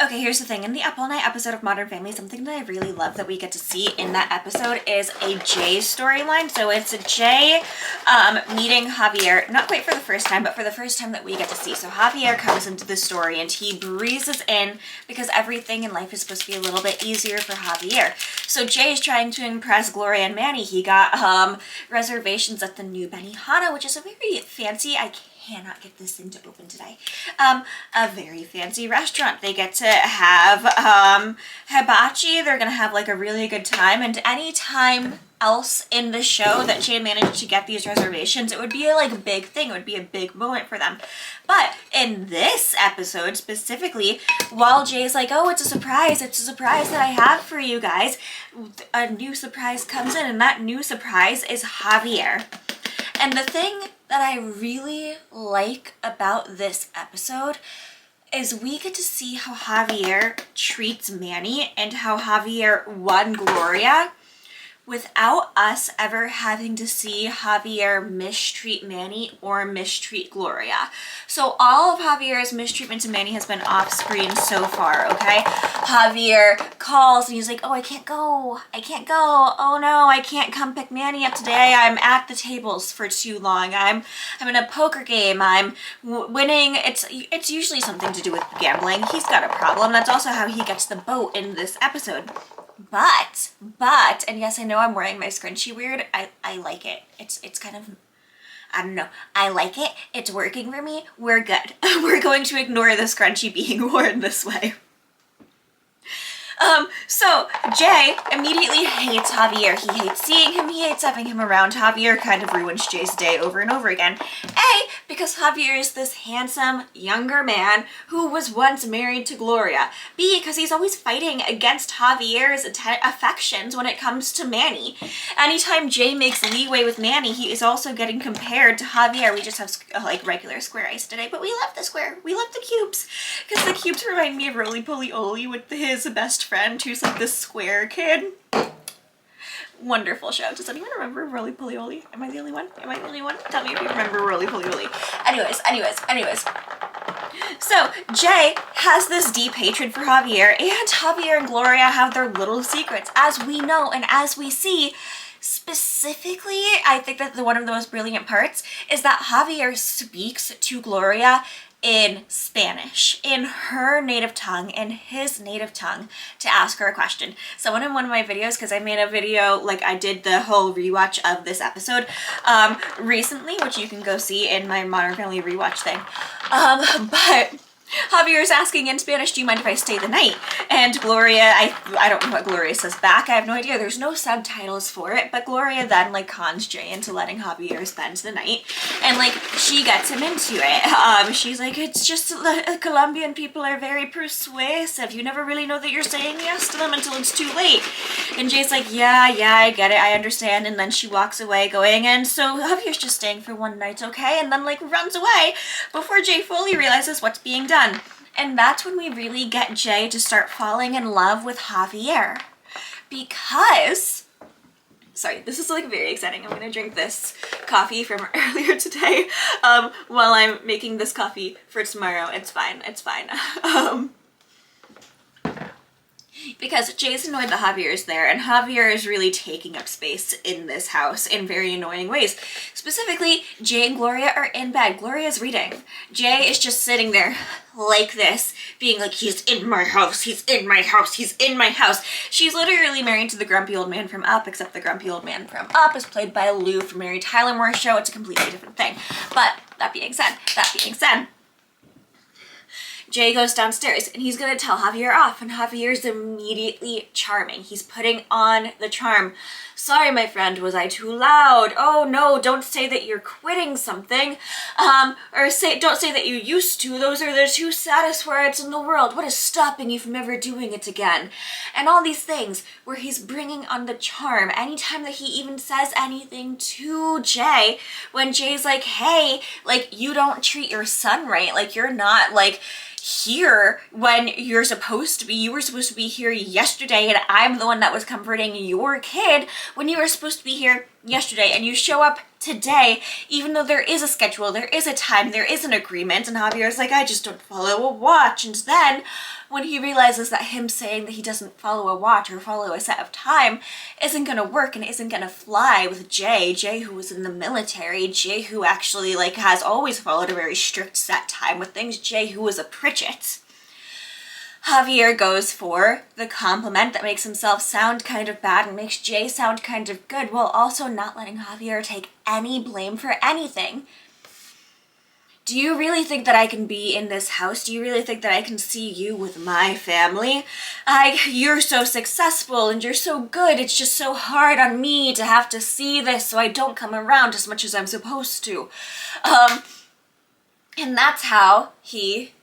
Okay, here's the thing. In the Up All Night episode of Modern Family, something that I really love that we get to see in that episode is a Jay storyline. So it's a Jay meeting Javier, not quite for the first time, but for the first time that we get to see. So Javier comes into the story and he breezes in because everything in life is supposed to be a little bit easier for Javier. So Jay is trying to impress Gloria and Manny. He got reservations at the new Benihana, which is a very fancy, I cannot get this thing to open today, a very fancy restaurant. They get to have hibachi. They're gonna have like a really good time, and any time else in the show that Jay managed to get these reservations, it would be like a big thing. It would be a big moment for them. But in this episode specifically, while Jay's like, oh, it's a surprise that I have for you guys, a new surprise comes in, and that new surprise is Javier. And the thing that I really like about this episode is we get to see how Javier treats Manny and how Javier won Gloria without us ever having to see Javier mistreat Manny or mistreat Gloria. So all of Javier's mistreatment to Manny has been off screen so far, okay? Javier calls and he's like, oh, I can't go. Oh no, I can't come pick Manny up today. I'm at the tables for too long. I'm in a poker game. I'm winning. It's usually something to do with gambling. He's got a problem. That's also how he gets the boat in this episode. But, and yes, I know I'm wearing my scrunchie weird. I like it. It's kind of, I don't know. I like it. It's working for me. We're good. We're going to ignore the scrunchie being worn this way. So Jay immediately hates Javier. He hates seeing him. He hates having him around. Javier kind of ruins Jay's day over and over again. A, because Javier is this handsome, younger man who was once married to Gloria. B, because he's always fighting against Javier's affections when it comes to Manny. Anytime Jay makes leeway with Manny, he is also getting compared to Javier. We just have like regular square ice today, but we love the square. We love the cubes. Because the cubes remind me of Roly Poly Oly with his best friend who's like this square kid. Wonderful show. Does anyone remember Roly Poly Oly? Am I the only one? Tell me if you remember Roly Poly Oly. Anyways. So Jay has this deep hatred for Javier, and Javier and Gloria have their little secrets, as we know and as we see. Specifically, I think that one of the most brilliant parts is that Javier speaks to Gloria in Spanish, in her native tongue, in his native tongue, to ask her a question. Someone in one of my videos, because I made a video, like I did the whole rewatch of this episode recently, which you can go see in my Modern Family rewatch thing. But Javier is asking in Spanish, do you mind if I stay the night? And Gloria, I don't know what Gloria says back. I have no idea. There's no subtitles for it. But Gloria then like cons Jay into letting Javier spend the night. And like she gets him into it. She's like, it's just the Colombian people are very persuasive. You never really know that you're saying yes to them until it's too late. And Jay's like, yeah, I get it. I understand. And then she walks away going, and so Javier's just staying for one night, okay? And then like runs away before Jay fully realizes what's being done. And that's when we really get Jay to start falling in love with Javier. Because, sorry, this is like very exciting. I'm gonna drink this coffee from earlier today while I'm making this coffee for tomorrow. It's fine. Because Jay's annoyed that Javier is there, and Javier is really taking up space in this house in very annoying ways. Specifically, Jay and Gloria are in bed. Gloria's reading. Jay is just sitting there like this, being like, he's in my house, he's in my house, he's in my house. She's literally married to the grumpy old man from Up, except the grumpy old man from Up is played by Lou from Mary Tyler Moore's show. It's a completely different thing. But that being said, Jay goes downstairs and he's gonna tell Javier off, and Javier's immediately charming. He's putting on the charm. Sorry, my friend, was I too loud? Oh no, don't say that you're quitting something. Don't say that you used to. Those are the two saddest words in the world. What is stopping you from ever doing it again? And all these things where he's bringing on the charm. Anytime that he even says anything to Jay, when Jay's like, hey, like, you don't treat your son right. Like, you're not, like, here when you're supposed to be. You were supposed to be here yesterday, and I'm the one that was comforting your kid. when you were supposed to be here yesterday and you show up today, even though there is a schedule, there is a time, there is an agreement, and Javier's like, I just don't follow a watch. And then when he realizes that him saying that he doesn't follow a watch or follow a set of time isn't gonna work and isn't gonna fly with Jay who was in the military, Jay who actually like has always followed a very strict set time with things, Jay who was a Pritchett, Javier goes for the compliment that makes himself sound kind of bad and makes Jay sound kind of good, while also not letting Javier take any blame for anything. Do you really think that I can be in this house? Do you really think that I can see you with my family? You're so successful and you're so good. It's just so hard on me to have to see this, so I don't come around as much as I'm supposed to. And that's how he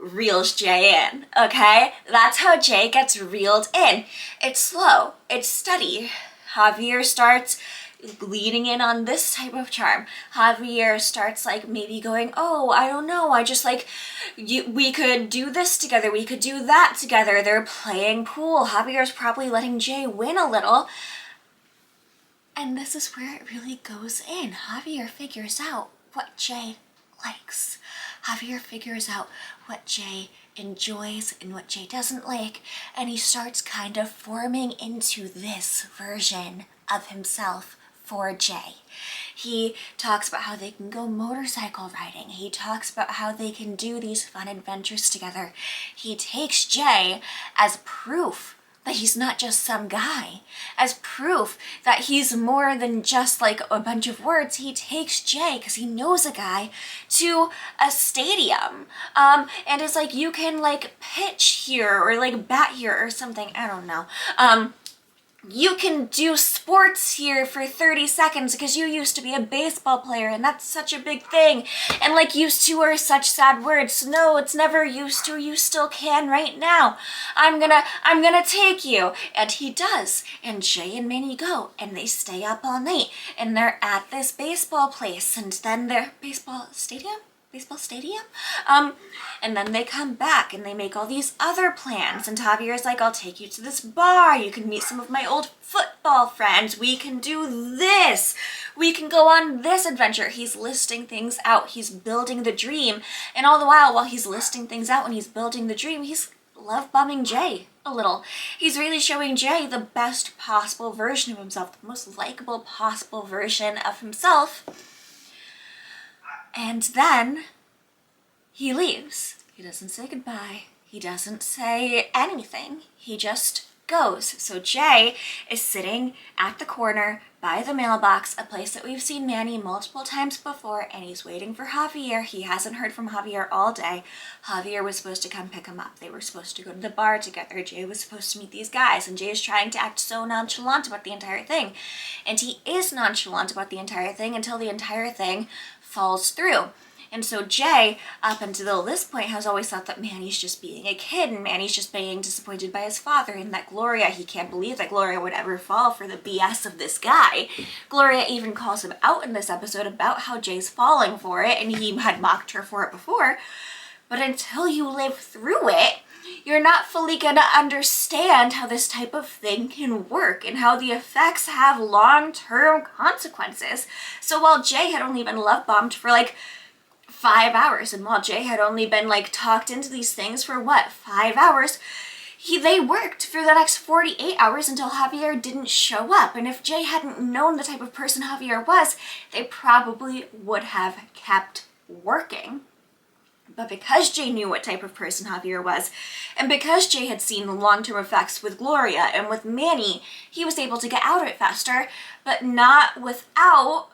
reels Jay in, okay? That's how Jay gets reeled in. It's slow, it's steady. Javier starts leaning in on this type of charm. Javier starts like maybe going, oh, I don't know, I just like, we could do this together, we could do that together. They're playing pool. Javier's probably letting Jay win a little. And this is where it really goes in. Javier figures out what Jay likes. Javier figures out what Jay enjoys and what Jay doesn't like, and he starts kind of forming into this version of himself for Jay. He talks about how they can go motorcycle riding. He talks about how they can do these fun adventures together. He takes Jay as proof that he's not just some guy, as proof that he's more than just like a bunch of words. He takes Jay, because he knows a guy, to a stadium, and it's like, you can like pitch here or like bat here or something, I don't know. You can do sports here for 30 seconds because you used to be a baseball player and that's such a big thing. And like, used to are such sad words. No, it's never used to. You still can right now. I'm gonna take you. And he does. And Jay and Manny go and they stay up all night and they're at this baseball place, and then they're baseball stadium, and then they come back and they make all these other plans, and Javier's like, I'll take you to this bar, you can meet some of my old football friends, we can do this, we can go on this adventure. He's listing things out, he's building the dream, and all the while he's listing things out and he's building the dream, he's love bombing Jay a little. He's really showing Jay the best possible version of himself, the most likable possible version of himself. And then he leaves. He doesn't say goodbye. He doesn't say anything. He just goes. So Jay is sitting at the corner by the mailbox, a place that we've seen Manny multiple times before, and he's waiting for Javier. He hasn't heard from Javier all day. Javier was supposed to come pick him up. They were supposed to go to the bar together. Jay was supposed to meet these guys, and Jay is trying to act so nonchalant about the entire thing. And he is nonchalant about the entire thing until the entire thing falls through. And so Jay, up until this point, has always thought that Manny's just being a kid and Manny's just being disappointed by his father, and that Gloria, he can't believe that Gloria would ever fall for the BS of this guy. Gloria even calls him out in this episode about how Jay's falling for it, and he had mocked her for it before. But until you live through it, you're not fully gonna understand how this type of thing can work and how the effects have long-term consequences. So while Jay had only been love bombed for like 5 hours, and while Jay had only been like talked into these things for what, 5 hours, they worked for the next 48 hours until Javier didn't show up. And if Jay hadn't known the type of person Javier was, they probably would have kept working. But because Jay knew what type of person Javier was, and because Jay had seen the long-term effects with Gloria and with Manny, he was able to get out of it faster, but not without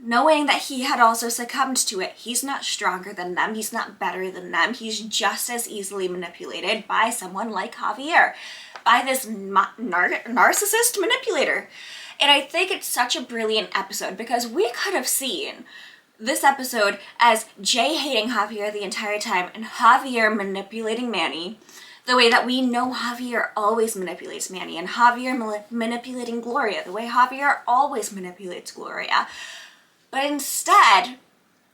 knowing that he had also succumbed to it. He's not stronger than them. He's not better than them. He's just as easily manipulated by someone like Javier, by this narcissist manipulator. And I think it's such a brilliant episode because we could have seen this episode as Jay hating Javier the entire time and Javier manipulating Manny the way that we know Javier always manipulates Manny, and Javier manipulating Gloria the way Javier always manipulates Gloria. But instead,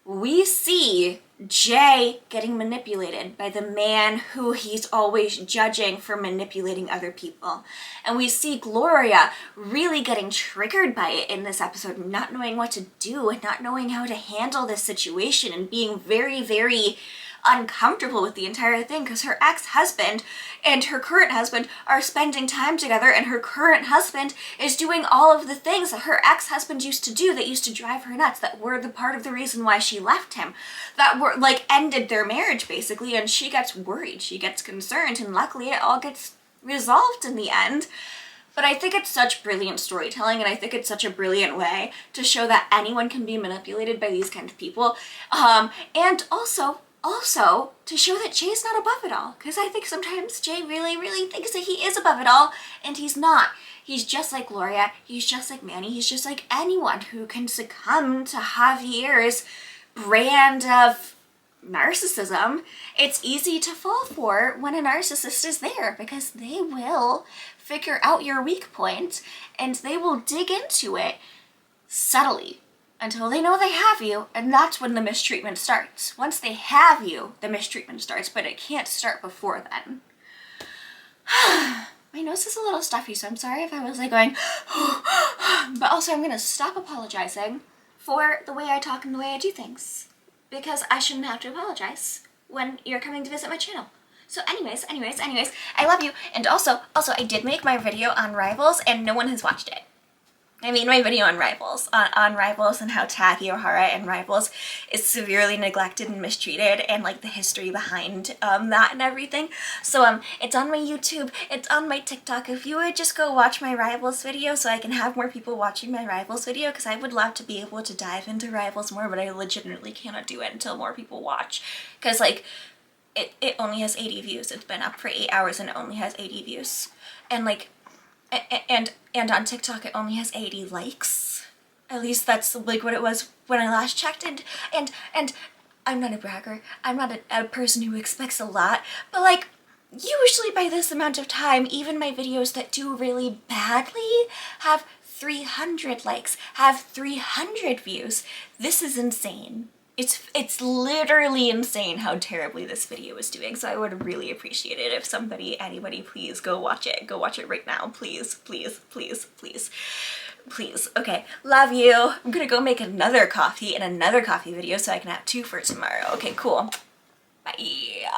we see Jay getting manipulated by the man who he's always judging for manipulating other people. And we see Gloria really getting triggered by it in this episode, not knowing what to do and not knowing how to handle this situation and being very, very uncomfortable with the entire thing because her ex-husband and her current husband are spending time together, and her current husband is doing all of the things that her ex-husband used to do that used to drive her nuts, that were the part of the reason why she left him, that were like ended their marriage basically. And she gets worried, she gets concerned, and luckily it all gets resolved in the end. But I think it's such brilliant storytelling, and I think it's such a brilliant way to show that anyone can be manipulated by these kind of people, and also to show that Jay's not above it all, because I think sometimes Jay really, really thinks that he is above it all, and he's not. He's just like Gloria, he's just like Manny, he's just like anyone who can succumb to Javier's brand of narcissism. It's easy to fall for when a narcissist is there, because they will figure out your weak point, and they will dig into it subtly until they know they have you, and that's when the mistreatment starts. Once they have you, the mistreatment starts, but it can't start before then. My nose is a little stuffy, so I'm sorry if I was like going, but also I'm gonna stop apologizing for the way I talk and the way I do things, because I shouldn't have to apologize when you're coming to visit my channel. So anyways, I love you. And also, I did make my video on Rivals, and no one has watched it. I made my video on Rivals, on Rivals, and how Taki O'Hara in Rivals is severely neglected and mistreated, and like the history behind that and everything. So it's on my YouTube, it's on my TikTok. If you would just go watch my Rivals video so I can have more people watching my Rivals video, because I would love to be able to dive into Rivals more, but I legitimately cannot do it until more people watch, because like it only has 80 views. It's been up for 8 hours and it only has 80 views. And like, and on TikTok it only has 80 likes. At least that's like what it was when I last checked. And I'm not a bragger. I'm not a person who expects a lot, but like usually by this amount of time, even my videos that do really badly have 300 likes, have 300 views. This is insane. It's literally insane how terribly this video is doing, so I would really appreciate it if anybody, please go watch it. Go watch it right now, please, please, please, please, please. Okay, love you. I'm gonna go make another coffee and another coffee video so I can have 2 for tomorrow. Okay, cool. Bye.